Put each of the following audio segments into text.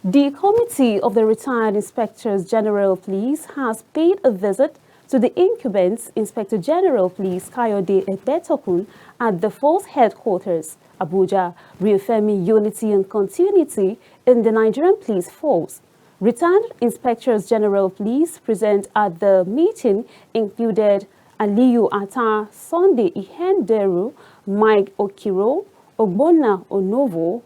The Committee of the Retired Inspectors General of Police has paid a visit to the incumbent Inspector General of Police Kayode Egbetokun at the force headquarters, Abuja, reaffirming unity and continuity in the Nigerian police force. Retired Inspectors General of Police present at the meeting included Aliyu Atta, Sunday Ihenderu, Mike Okiro, Ogbonna Onovo,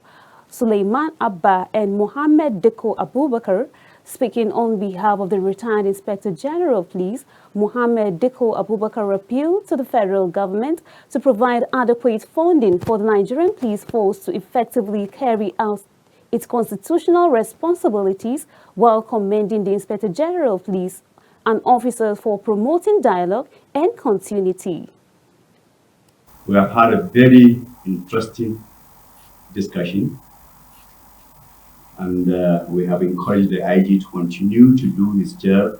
Suleiman Abba and Mohammed Deko Abubakar. Speaking on behalf of the retired Inspector General of Police, Mohammed Deko Abubakar appealed to the federal government to provide adequate funding for the Nigerian police force to effectively carry out its constitutional responsibilities while commending the Inspector General of Police and officers for promoting dialogue and continuity. We have had a very interesting discussion, and we have encouraged the IG to continue to do his job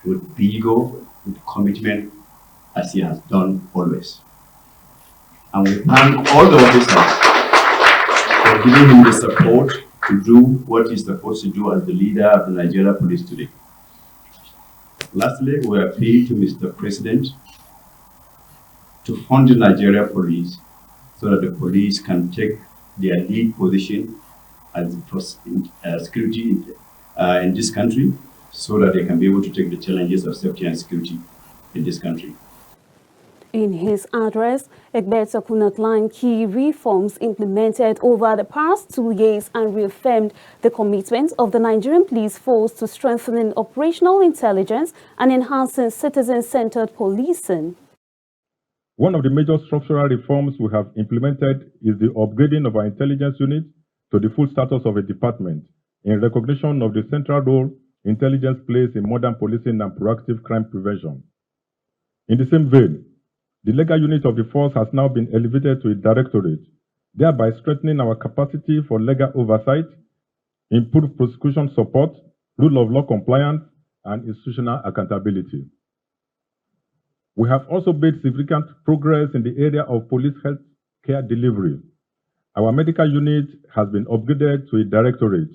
with vigor, with commitment, as he has done always. And we thank all the officers for giving him the support to do what he's supposed to do as the leader of the Nigeria Police today. Lastly, we appeal to Mr. President to fund the Nigeria Police so that the police can take their lead position as security in this country, so that they can be able to take the challenges of safety and security in this country. In his address, Egbetokun outlined key reforms implemented over the past 2 years and reaffirmed the commitment of the Nigerian police force to strengthening operational intelligence and enhancing citizen-centered policing. One of the major structural reforms we have implemented is the upgrading of our intelligence unit to the full status of a department in recognition of the central role intelligence plays in modern policing and proactive crime prevention. In the same vein, the legal unit of the force has now been elevated to a directorate, thereby strengthening our capacity for legal oversight, improved prosecution support, rule of law compliance, and institutional accountability. We have also made significant progress in the area of police health care delivery. Our medical unit has been upgraded to a directorate,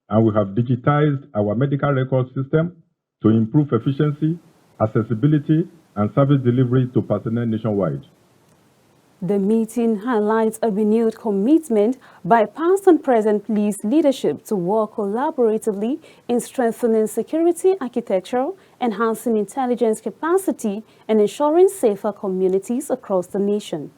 and we have digitized our medical record system to improve efficiency, accessibility, and service delivery to personnel nationwide. The meeting highlights a renewed commitment by past and present police leadership to work collaboratively in strengthening security architecture, enhancing intelligence capacity, and ensuring safer communities across the nation.